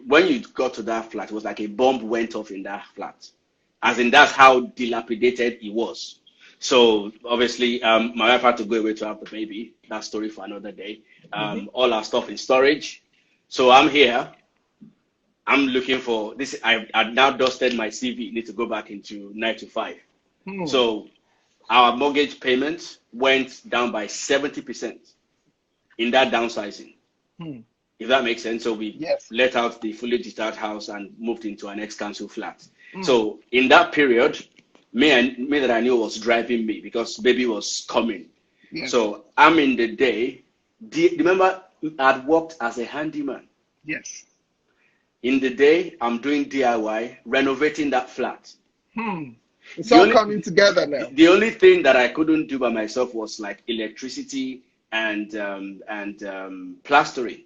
when you got to that flat, it was like a bomb went off in that flat. As in, that's how dilapidated it was. So obviously, my wife had to go away to have the baby. That story for another day. All our stuff in storage. So I'm here. I'm looking for this. I've now dusted my CV. Need to go back into 9 to 5. So our mortgage payment went down by 70% in that downsizing. If that makes sense. So we let out the fully detached house and moved into an ex-council flat. So in that period, me that I knew was driving me because baby was coming. So I'm in the day. Remember, I'd worked as a handyman. Yes. In the day, I'm doing DIY, renovating that flat. It's all coming together now. The only thing that I couldn't do by myself was like electricity and plastering.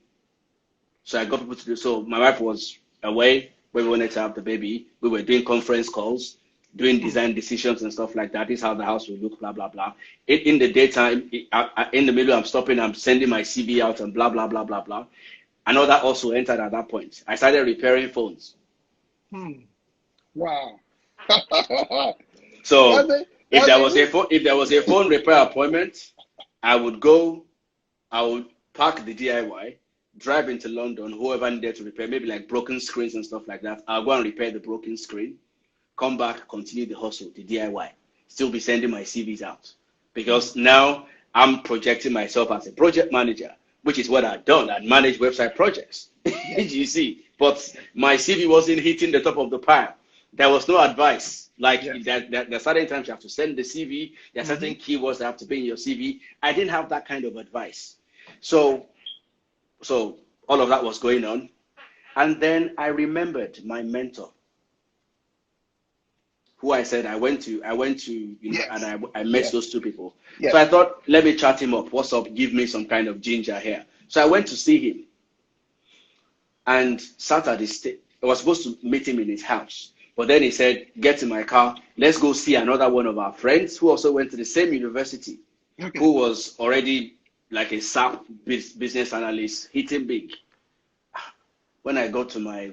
So I got people to do. So my wife was away when we wanted to have the baby. We were doing conference calls, doing design decisions and stuff like that. This is how the house will look, blah, blah, blah. In the daytime, in the middle, I'm stopping, I'm sending my CV out and blah, blah, blah, blah, blah. Another also entered at that point. I started repairing phones. Wow. So if there was a phone repair appointment, I would park the DIY, drive into London, whoever needed to repair, maybe like broken screens and stuff like that. I'll go and repair the broken screen, come back, continue the hustle, the DIY, still be sending my CVs out. Because now I'm projecting myself as a project manager, which is what I've done. I'd managed website projects, you see. But my CV wasn't hitting the top of the pile. There was no advice. Like there are certain times you have to send the CV. There are certain keywords that have to be in your CV. I didn't have that kind of advice. So all of that was going on. And then I remembered my mentor, who I said I went to, and I met those two people. So I thought, let me chat him up. What's up? Give me some kind of ginger here. So I went to see him and sat at his I was supposed to meet him in his house. But then he said, get in my car. Let's go see another one of our friends who also went to the same university, who was already like a SAP business analyst, hitting big. When I got to my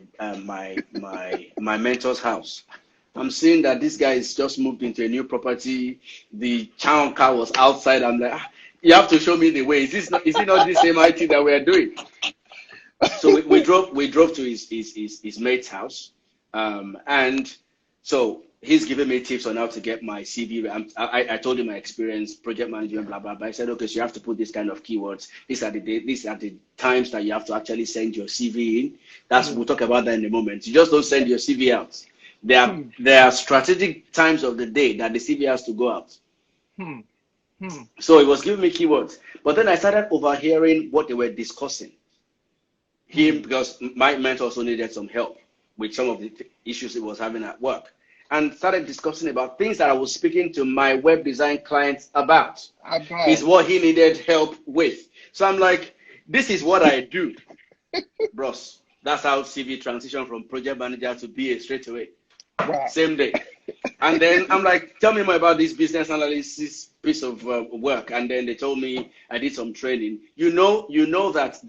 mentor's house, I'm seeing that this guy has just moved into a new property. The town car was outside. I'm like, you have to show me the way. Is it not the same IT that we are doing? So we drove to his mate's house. And so he's giving me tips on how to get my CV. I told him my experience, project management, blah, blah, blah. I said, okay, so you have to put this kind of keywords. These are the times that you have to actually send your CV in. We'll talk about that in a moment. You just don't send your CV out. There are strategic times of the day that the CV has to go out. So he was giving me keywords. But then I started overhearing what they were discussing. Because my mentor also needed some help with some of the issues he was having at work, and started discussing about things that I was speaking to my web design clients about. Is what he needed help with. So I'm like, this is what I do. Bros, that's how CV transitioned from project manager to BA straight away. Wow. Same day. And then I'm like, tell me more about this business analysis piece of work. And then they told me I did some training. You know that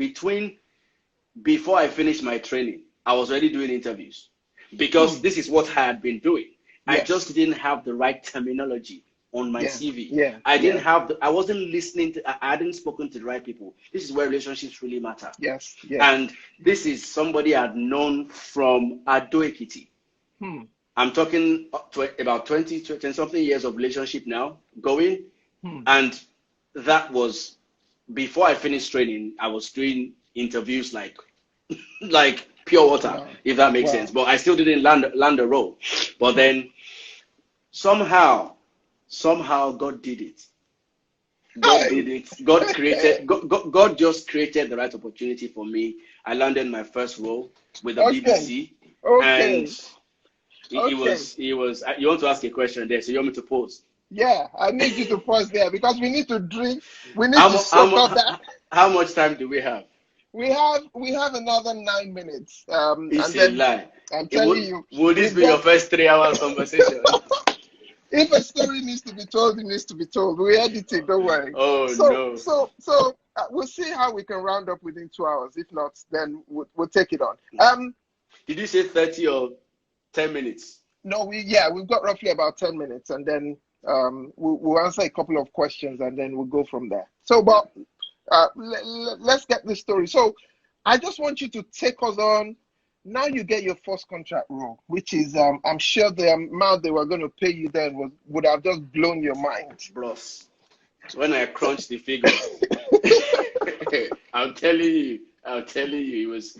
before I finished my training, I was already doing interviews, because this is what I had been doing. I just didn't have the right terminology on my CV. I wasn't listening I hadn't spoken to the right people. This is where relationships really matter. And this is somebody I'd known from Ado Ekiti. I'm talking about 20 something years of relationship now going. And that was before I finished training. I was doing interviews like pure water, if that makes sense. But I still didn't land a role. But then somehow God did it. God did it. God just created the right opportunity for me. I landed my first role with the BBC. And it was you want to ask a question there, so you want me to pause? Yeah, I need you to pause there because we need to drink. We need to soak up that. How much time do we have? We have another 9 minutes. It's a lie. I'm telling you. Would this be your first 3 hours conversation? If a story needs to be told, it needs to be told. We edit it, don't worry. Oh, no. So we'll see how we can round up within 2 hours. If not, then we'll take it on. Did you say 30 or 10 minutes? No, we've got roughly about 10 minutes, and then we'll answer a couple of questions, and then we'll go from there. So, but let's get this story. So, I just want you to take us on. Now you get your first contract role, which is, I'm sure the amount they were going to pay you then would have just blown your mind. Bros, when I crunched the figures, I'm telling you, it was,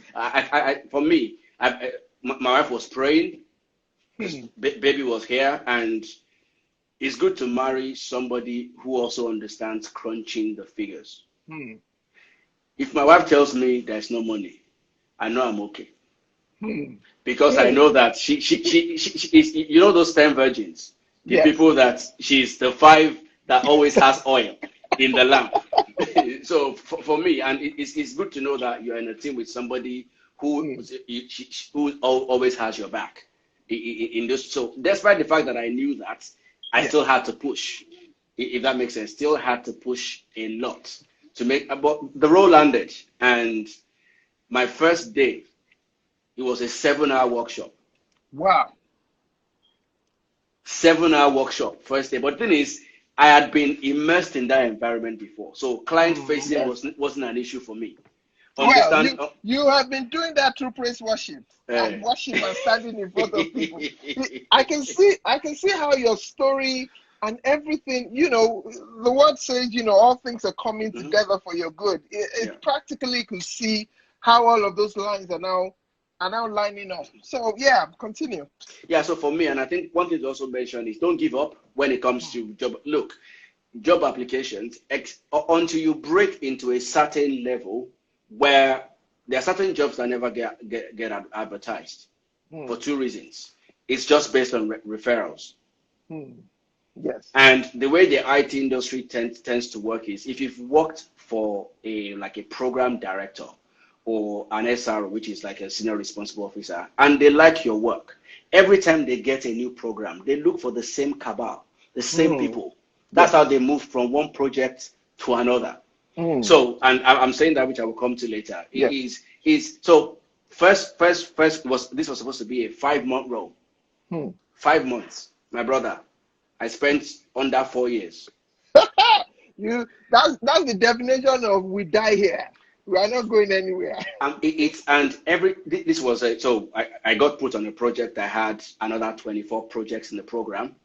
for me, my wife was praying, baby was here, and it's good to marry somebody who also understands crunching the figures. If my wife tells me there's no money, I know I'm okay. Because I know that she is, you know, those 10 virgins, the people that she's the 5 that always has oil in the lamp. So for me, and it's good to know that you're in a team with somebody who always has your back in this. So despite the fact that I knew that, I still had to push, if that makes sense. Still had to push a lot to make. But the role landed, and my first day, it was a 7-hour workshop. Wow. 7-hour workshop, first day. But the thing is, I had been immersed in that environment before. So client facing wasn't an issue for me. Understand? Well, you have been doing that through praise worship and worship and standing in front of people. I can see how your story and everything, you know, the word says, you know, all things are coming together for your good. It practically could see how all of those lines are now lining up. So yeah, continue. Yeah, so for me, and I think one thing to also mention is don't give up when it comes to job. Look, job applications, until you break into a certain level where there are certain jobs that never get advertised for 2 reasons. It's just based on referrals. Yes. And the way the IT industry tends to work is if you've worked for a program director or an SRO, which is like a senior responsible officer, and they like your work, every time they get a new program, they look for the same cabal, the same people. That's how they move from one project to another. So, and I'm saying that, which I will come to later. So first was supposed to be a 5-month role. 5 months, my brother. I spent under 4 years. That's the definition of we die here. We are not going anywhere. This was so I got put on a project. I had another 24 projects in the program,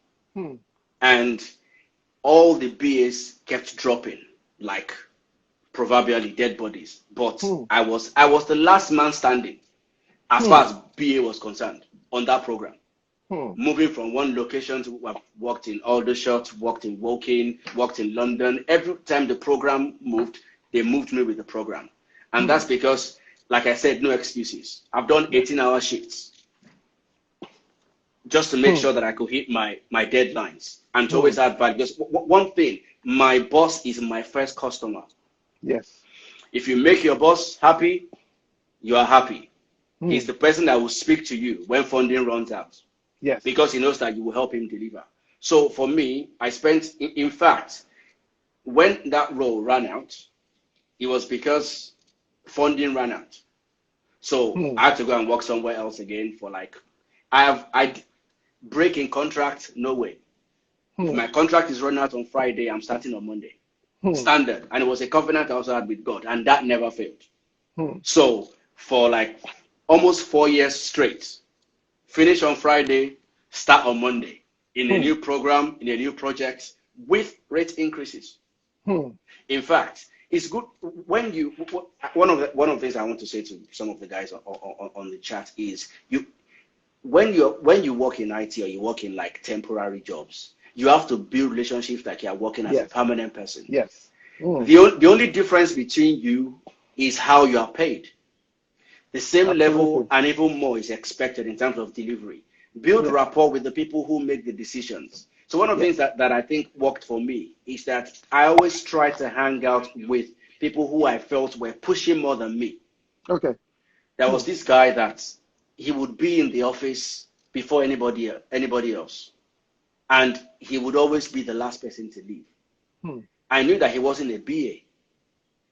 and all the BAs kept dropping like proverbially dead bodies. But I was the last man standing as far as BA was concerned on that program. Moving from one location to, I've worked in Aldershot, worked in Woking, worked in London. Every time the program moved, they moved me with the program. And that's because, like I said, no excuses. I've done 18-hour shifts just to make sure that I could hit my deadlines and to always add value. Because one thing, my boss is my first customer. Yes. If you make your boss happy, you are happy. He's the person that will speak to you when funding runs out. Yes. Because he knows that you will help him deliver. So for me, I spent, in fact, when that role ran out, it was because funding ran out. So I had to go and work somewhere else again for I break in contract, no way. If my contract is running out on Friday, I'm starting on Monday. Standard. And it was a covenant I also had with God, and that never failed. So for almost 4 years straight, finish on Friday, start on Monday in a new program, in a new project with rate increases. In fact, it's good when one of the things I want to say to some of the guys on the chat is when you work in IT or you work in temporary jobs, you have to build relationships like you're working as a permanent person. Yes. The only difference between you is how you are paid. The same level and even more is expected in terms of delivery. Build rapport with the people who make the decisions. So one of the things that I think worked for me is that I always try to hang out with people who I felt were pushing more than me. Okay. There was this guy that he would be in the office before anybody else. And he would always be the last person to leave. I knew that he wasn't a BA.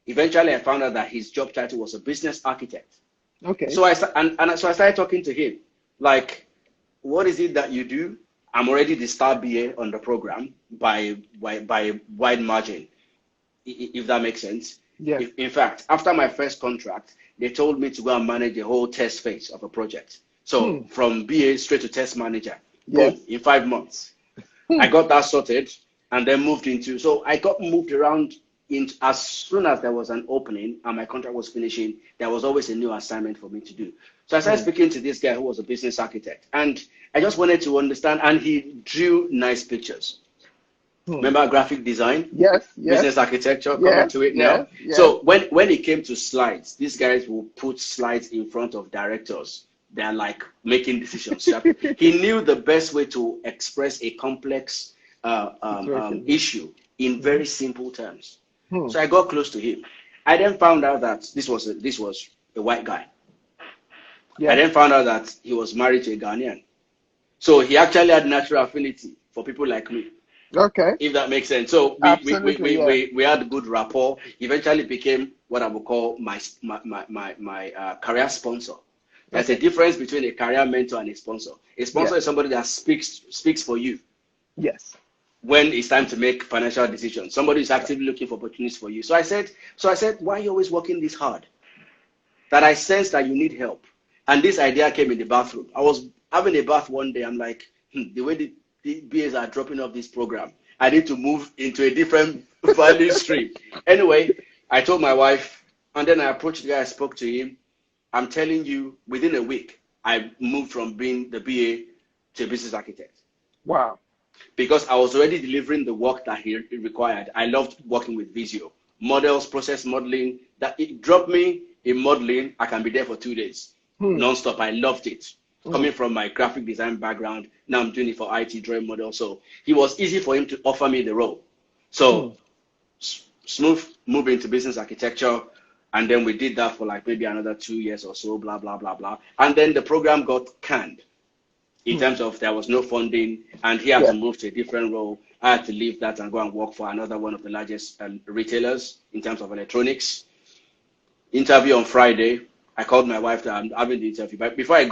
Eventually, I found out that his job title was a business architect. Okay. So so I started talking to him, like, what is it that you do? I'm already the star BA on the program by a wide margin, if that makes sense. Yeah. In fact, after my first contract, they told me to go and manage the whole test phase of a project. So from BA straight to test manager, boom, in 5 months. I got that sorted and then moved into, so I got moved around as soon as there was an opening and my contract was finishing, there was always a new assignment for me to do. So I started speaking to this guy who was a business architect, and I just wanted to understand, and he drew nice pictures. Remember graphic design? Yes. Business architecture, coming to it now. Yes. So when it came to slides, these guys will put slides in front of directors. They're like making decisions. He knew the best way to express a complex issue in very simple terms. So I got close to him. I then found out that this was a white guy. Yeah. I then found out that he was married to a Ghanaian. So he actually had natural affinity for people like me. Okay. If that makes sense. So we had good rapport. Eventually became what I would call my career sponsor. There's a difference between a career mentor and a sponsor. A sponsor is somebody that speaks for you. Yes. When it's time to make financial decisions, somebody is actively looking for opportunities for you. So I said, why are you always working this hard? That I sense that you need help. And this idea came in the bathroom. I was having a bath one day. I'm like, the way the BAs are dropping off this program, I need to move into a different value stream. Anyway, I told my wife, and then I approached the guy, I spoke to him. I'm telling you, within a week, I moved from being the BA to a business architect. Wow. Because I was already delivering the work that he required. I loved working with Visio. Models, process modeling, that it dropped me in modeling. I can be there for 2 days, non-stop. I loved it. Coming from my graphic design background, now I'm doing it for IT drawing model. So it was easy for him to offer me the role. So smooth move into business architecture. And then we did that for like maybe another 2 years or so, blah, blah, blah, blah. And then the program got canned in terms of there was no funding, and he had to move to a different role. I had to leave that and go and work for another one of the largest retailers in terms of electronics. Interview on Friday. I called my wife that I'm having the interview. But before I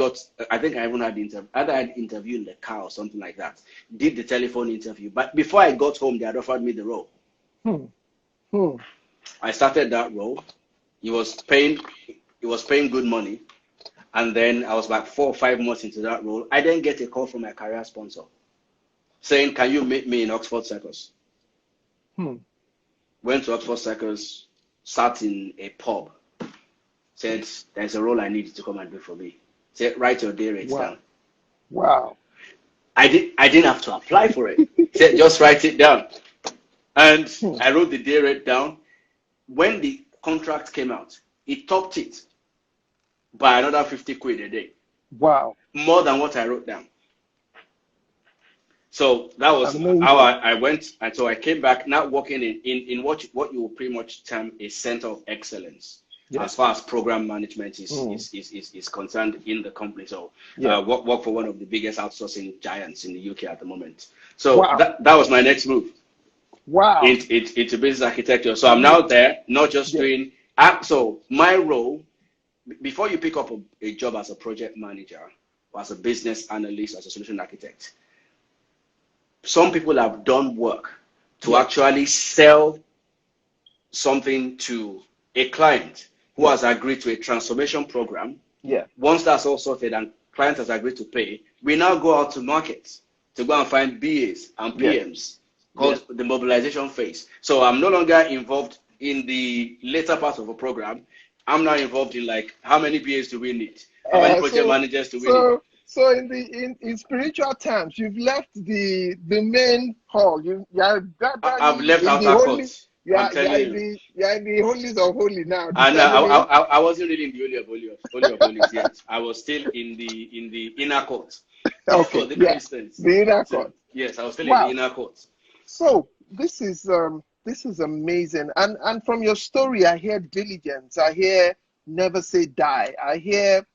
think I even had the interview. Either I had interview in the car or something like that. Did the telephone interview. But before I got home, they had offered me the role. I started that role. It was paying good money. And then I was like 4 or 5 months into that role. I then get a call from my career sponsor saying, can you meet me in Oxford Circus? Went to Oxford Circus, sat in a pub, said, there's a role I need you to come and do for me. Said, write your day rate down. Wow. I didn't have to apply for it. Said, just write it down. And I wrote the day rate down. When the contract came out, it topped it by another 50 quid a day. Wow. More than what I wrote down. So that was how I went. And so I came back now working in what you will pretty much term a center of excellence as far as program management is concerned in the company. So work for one of the biggest outsourcing giants in the UK at the moment. So that was my next move. Wow. Into business architecture. So I'm now there, not just doing. So my role, before you pick up a job as a project manager or as a business analyst, as a solution architect, some people have done work to actually sell something to a client who has agreed to a transformation program. Once that's all sorted and client has agreed to pay, we now go out to market to go and find BAs and PMs called the mobilization phase. So I'm no longer involved in the later part of a program. I'm now involved in like, how many BAs do we need? How many project managers do we need? So in spiritual terms, you've left the main hall. I've left outer court. You are in the holies of holy now. And I wasn't really in the holy of holies yet. I was still in the inner court. For the Christians. The inner court. Yes, I was still in the inner court. So this is amazing. And from your story, I hear diligence. I hear never say die. I hear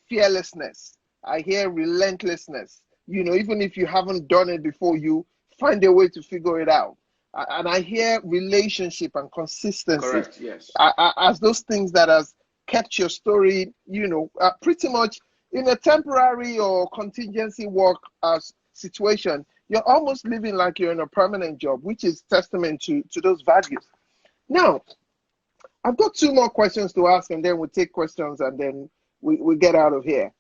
fearlessness. I hear relentlessness. You know, even if you haven't done it before, you find a way to figure it out. and I hear relationship and consistency. Correct. Yes. As those things that has kept your story, pretty much in a temporary or contingency work situation. You're almost living like you're in a permanent job, which is testament to those values. Now, I've got 2 more questions to ask, and then we'll take questions, and then we get out of here.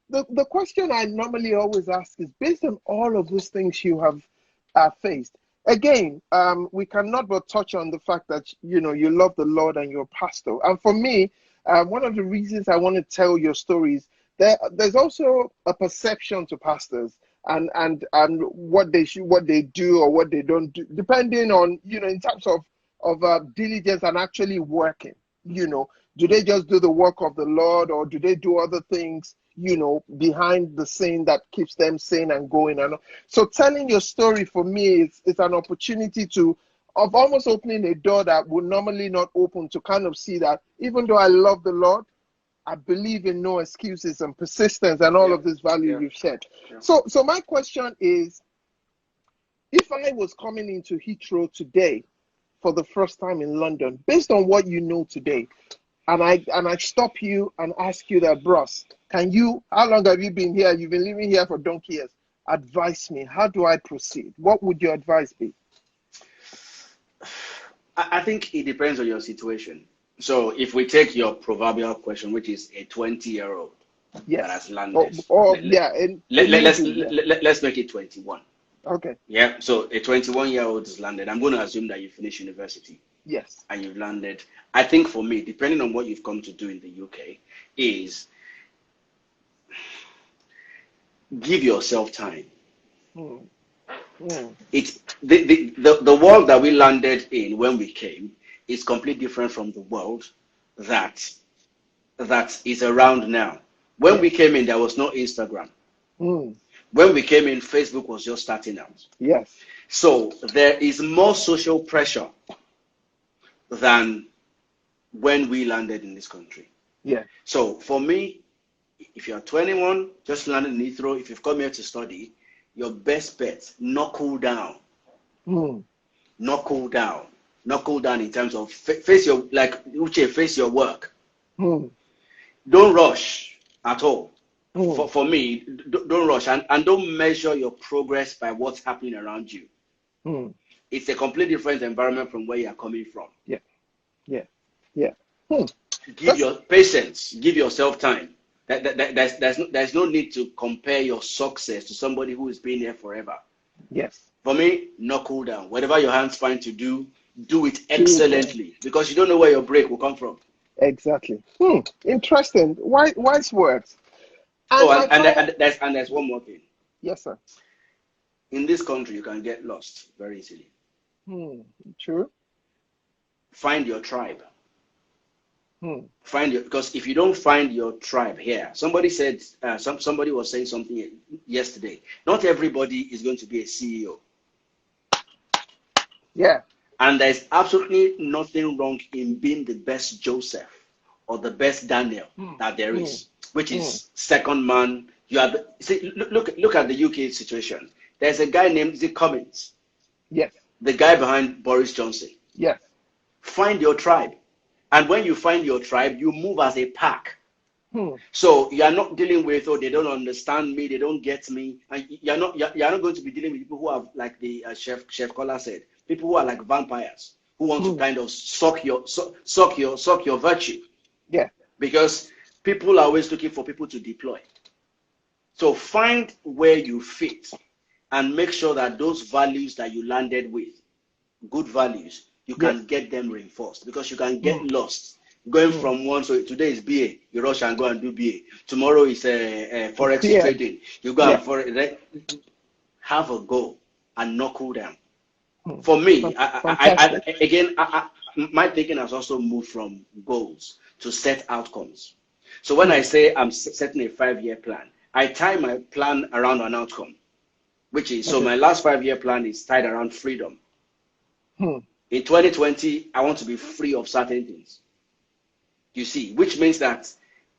The question I normally always ask is, based on all of those things you have faced, again, we cannot but touch on the fact that, you love the Lord and you're a pastor. And for me, one of the reasons I want to tell your stories, there's also a perception to pastors and what they do or what they don't do, depending on, in terms of diligence and actually working. Do they just do the work of the Lord, or do they do other things, behind the scene that keeps them sane and going? And so telling your story for me is an opportunity of almost opening a door that would normally not open, to kind of see that even though I love the Lord, I believe in no excuses and persistence and all of this value you've shared. Yeah. So my question is, if I was coming into Heathrow today for the first time in London, based on what you know today, and I stop you and ask you that, bros, how long have you been here? You've been living here for donkey years. Advise me. How do I proceed? What would your advice be? I think it depends on your situation. So if we take your proverbial question, which is a 20-year-old that has landed. Let's make it 21. Okay. Yeah. So a 21-year-old is landed. I'm going to assume that you finished university. Yes. And you've landed. I think for me, depending on what you've come to do in the UK, is give yourself time. It's the world that we landed in when we came is completely different from the world that is around now. When we came in, there was no Instagram. When we came in, Facebook was just starting out. Yes. So there is more social pressure than when we landed in this country. Yeah. So for me, if you're 21, just landed in Heathrow, if you've come here to study, your best bet, knuckle down. Knuckle down. Knuckle down in terms of face your work. Don't rush at all. For me, don't rush and don't measure your progress by what's happening around you. It's a completely different environment from where you are coming from. Yeah. Give your patience. Give yourself time. There's no need to compare your success to somebody who has been here forever. Yes. For me, knuckle down. Whatever your hands find to do it excellently, because you don't know where your break will come from. Exactly. Interesting. Wise words. And there's one more thing. Yes, sir. In this country, you can get lost very easily. True. Find your tribe. Because if you don't find your tribe here, somebody said, somebody was saying something yesterday. Not everybody is going to be a CEO. Yeah. And there's absolutely nothing wrong in being the best Joseph or the best Daniel that there is, which is second man. Look at the UK situation. There's a guy named Cummins. Yes. The guy behind Boris Johnson. Yes. Find your tribe. And when you find your tribe, you move as a pack. So you are not dealing with, they don't understand me, they don't get me. And you're not going to be dealing with people who are, like the Chef Kola said, people who are like vampires, who want to kind of suck your virtue. Yeah. Because people are always looking for people to deploy. So find where you fit and make sure that those values that you landed with, good values, you can get them reinforced, because you can get lost going from one. So today is BA, you rush and go and do BA. Tomorrow is forex trading. You go and forex. Have a goal and knuckle down. For me, my thinking has also moved from goals to set outcomes. So when I say I'm setting a 5-year plan, I tie my plan around an outcome, which is, so my last 5-year plan is tied around freedom. In 2020, I want to be free of certain things. You see, which means that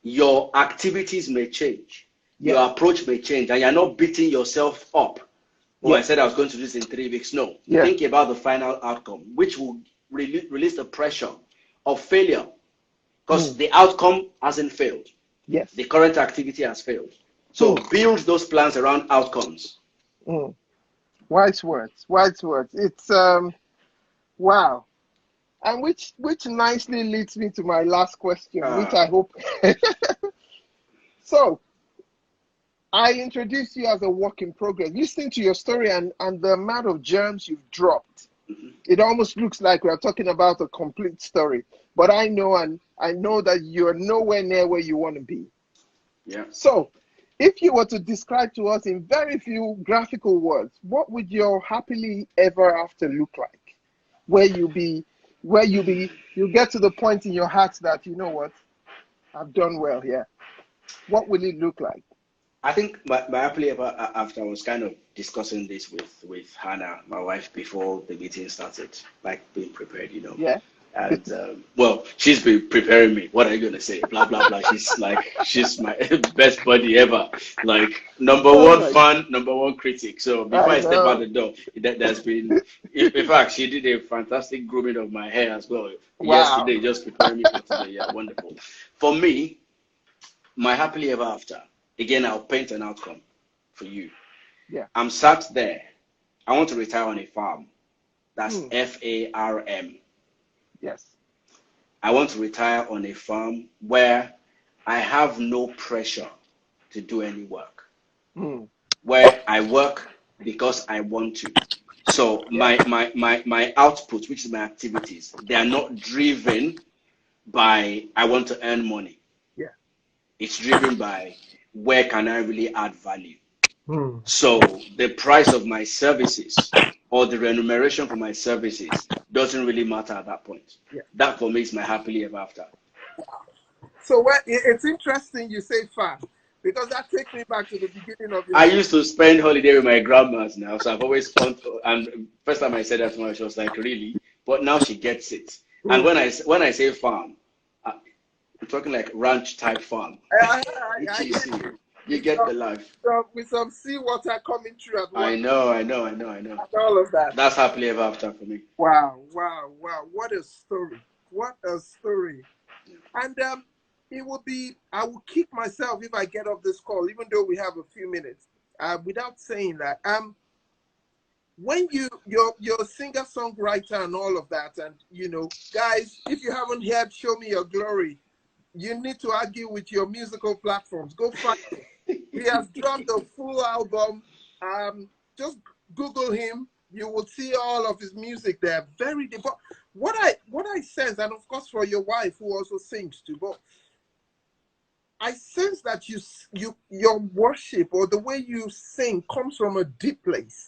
your activities may change, your approach may change, and you're not beating yourself up I said I was going to do this in 3 weeks. No. Think about the final outcome, which will release the pressure of failure. Because the outcome hasn't failed. Yes. The current activity has failed. So build those plans around outcomes. Wise words. Wise words. It's wow. And which nicely leads me to my last question, which I hope. So, I introduced you as a work in progress. Listening to your story and the amount of germs you've dropped, it almost looks like we're talking about a complete story. But I know that you're nowhere near where you want to be. Yeah. So, if you were to describe to us in very few graphical words, what would your happily ever after look like? Where you get to the point in your heart that, you know what, I've done well here. What will it look like? I think my happily ever after, I was kind of discussing this with Hannah, my wife, before the meeting started, like being prepared, you know. Yeah. And well, she's been preparing me. What are you gonna say? Blah blah blah. She's my best buddy ever. Like number one fan, number one critic. So before I step out the door, there's been, in fact, she did a fantastic grooming of my hair as well yesterday, just preparing me for today. Yeah, wonderful. For me, my happily ever after. Again, I'll paint an outcome for you. Yeah. I'm sat there. I want to retire on a farm. That's FARM. Yes. I want to retire on a farm where I have no pressure to do any work. Where I work because I want to. So my output, which is my activities, they are not driven by I want to earn money. Yeah. It's driven by where can I really add value. So the price of my services or the remuneration for my services doesn't really matter at that point. Yeah. That for me is my happily ever after. So it's interesting you say farm, because that takes me back to the beginning of your I used to spend holiday with my grandmas now, so I've always found, and first time I said that to her, she was like, really? But now she gets it. And when I say farm, I'm talking like ranch type farm. You get the life. With some seawater coming through at once. I know. All of that. That's happily ever after for me. Wow. What a story. What a story. And it would be, I will kick myself if I get off this call, even though we have a few minutes, without saying that. When you're a singer-songwriter and all of that, and, you know, guys, if you haven't heard Show Me Your Glory, you need to argue with your musical platforms. Go find it. He has dropped a full album. Just Google him. You will see all of his music there. Very deep. What I sense, and of course for your wife who also sings too, but I sense that your worship or the way you sing comes from a deep place.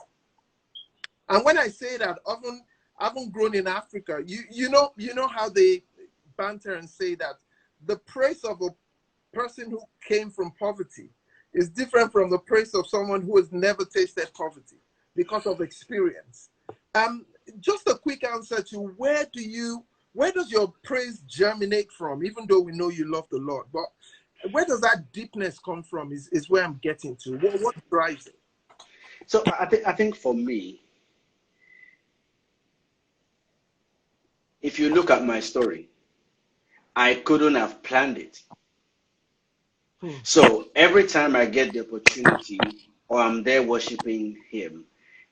And when I say that, often having grown in Africa, you know how they banter and say that the praise of a person who came from poverty is different from the praise of someone who has never tasted poverty because of experience. Just a quick answer to where does your praise germinate from? Even though we know you love the Lord, but where does that deepness come from? Is where I'm getting to. What drives it? So I think for me, if you look at my story, I couldn't have planned it. So every time I get the opportunity or I'm there worshiping him,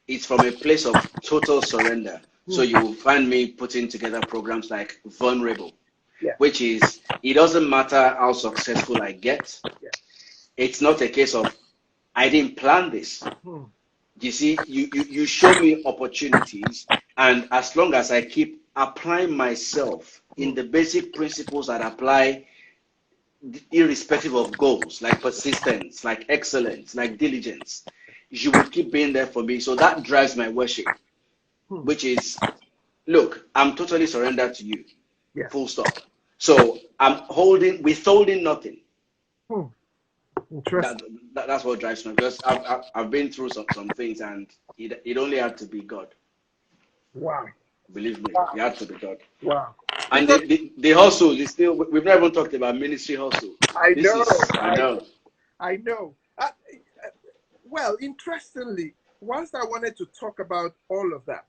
it's from a place of total surrender. So you will find me putting together programs like Vulnerable, which is, it doesn't matter how successful I get. It's not a case of, I didn't plan this. You see, you show me opportunities, and as long as I keep applying myself in the basic principles that apply irrespective of goals, like persistence, like excellence, like diligence, you will keep being there for me. So that drives my worship, which is, look, I'm totally surrendered to you, full stop. So I'm withholding nothing. Interesting. That's what drives me, because I've been through some things, and it only had to be God. Wow. Believe me, it had to be God. Wow. And the hustle is still, we've never even talked about ministry hustle. I know. I know. Well, interestingly, whilst I wanted to talk about all of that,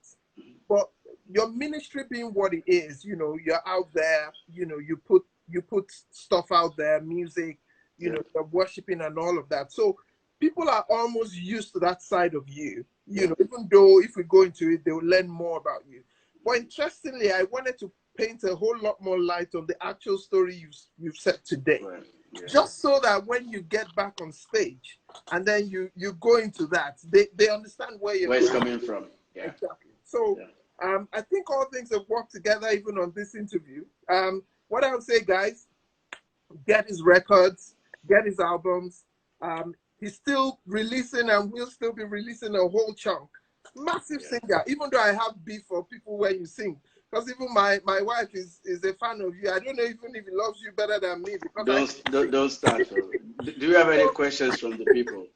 but your ministry being what it is, you know, you're out there, you know, you put stuff out there, music, you know, you're worshiping and all of that. So people are almost used to that side of you, you know, even though if we go into it, they'll learn more about you. But interestingly, I wanted to paint a whole lot more light on the actual story you've said today. Right. Yeah. Just so that when you get back on stage and then you go into that, they understand where it's coming from. Yeah. Exactly. So I think all things have worked together even on this interview. What I would say, guys, get his records, get his albums. He's still releasing and will still be releasing a whole chunk. Massive singer, even though I have beef for people when you sing. Because even my wife is a fan of you. I don't know even if he loves you better than me. Because don't start. Do you have any questions from the people?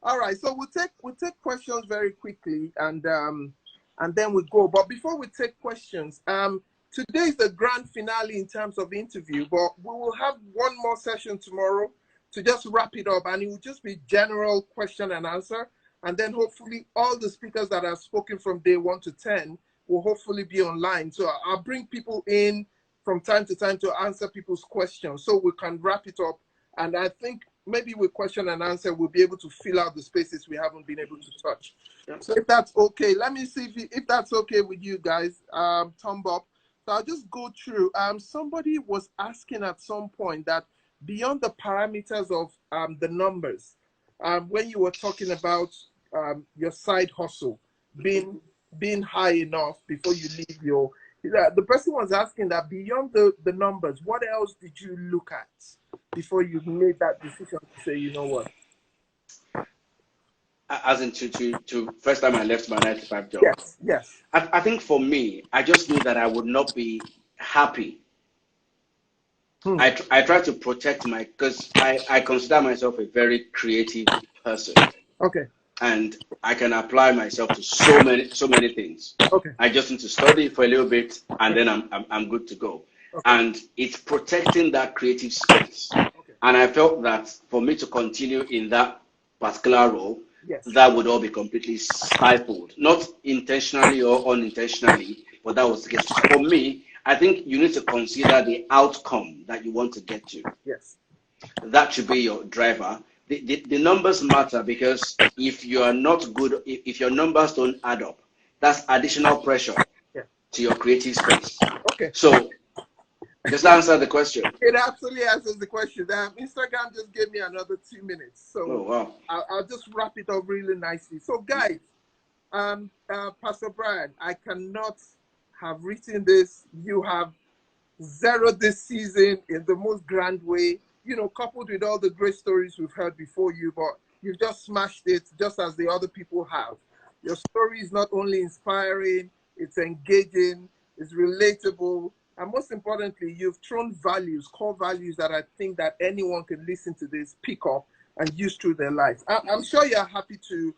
All right, so we'll take questions very quickly, and then we go. But before we take questions, today is the grand finale in terms of interview. But we will have one more session tomorrow to just wrap it up, and it will just be general question and answer. And then hopefully all the speakers that have spoken from day 1 to 10 will hopefully be online. So I'll bring people in from time to time to answer people's questions so we can wrap it up. And I think maybe with question and answer, we'll be able to fill out the spaces we haven't been able to touch. So if that's okay, let me see if that's okay with you guys, Tom Bob. So I'll just go through. Somebody was asking at some point that beyond the parameters of the numbers, when you were talking about your side hustle being high enough before you leave the person was asking that beyond the numbers, what else did you look at before you made that decision to say, you know what? As in to first time I left my 9-to-5 job. Yes. I think for me, I just knew that I would not be happy. I try to protect because I consider myself a very creative person. Okay. And I can apply myself to so many things. Okay. I just need to study for a little bit, and then I'm good to go. Okay. And it's protecting that creative space. Okay. And I felt that for me to continue in that particular role, that would all be completely stifled, not intentionally or unintentionally, but that was the case. For me, I think you need to consider the outcome that you want to get to. Yes. That should be your driver. The numbers matter because if you are not good, if your numbers don't add up, that's additional pressure to your creative space. Okay. So just answer the question. It absolutely answers the question. Instagram just gave me another 2 minutes. So I'll just wrap it up really nicely. So guys, Pastor Brian, I cannot have written this. You have zeroed this season in the most grand way, you know, coupled with all the great stories we've heard before you, but you've just smashed it just as the other people have. Your story is not only inspiring, it's engaging, it's relatable, and most importantly, you've thrown values, core values that I think that anyone can listen to this, pick up, and use through their life. I'm sure you're happy to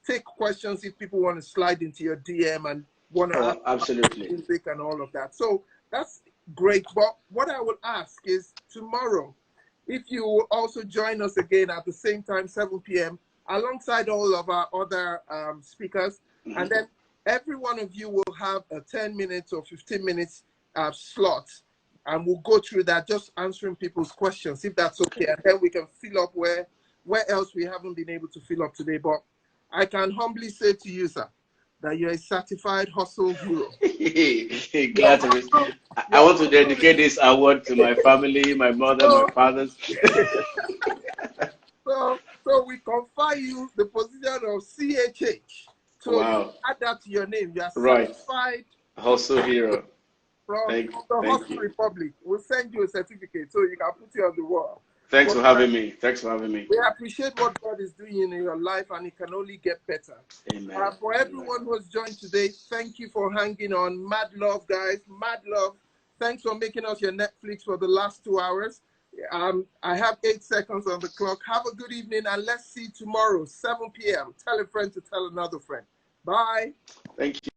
take questions if people want to slide into your DM and want to ask absolutely music and all of that. So that's great. But what I will ask is tomorrow, if you will also join us again at the same time, 7 p.m., alongside all of our other speakers. Mm-hmm. And then every one of you will have a 10 minutes or 15 minutes slot. And we'll go through that, just answering people's questions, if that's okay. And then we can fill up where else we haven't been able to fill up today. But I can humbly say to you, sir, that you're a certified hustle hero. Glad to be. I want to dedicate this award to my family, my mother, my fathers. So we confer you the position of CHH. So you add that to your name. You are certified hustle hero from the Hustle Republic. We'll send you a certificate so you can put it on the wall. Thanks for having me. We appreciate what God is doing in your life, and it can only get better. Amen. For everyone who has joined today, thank you for hanging on. Mad love, guys. Mad love. Thanks for making us your Netflix for the last 2 hours. I have 8 seconds on the clock. Have a good evening, and let's see tomorrow, 7 p.m. Tell a friend to tell another friend. Bye. Thank you.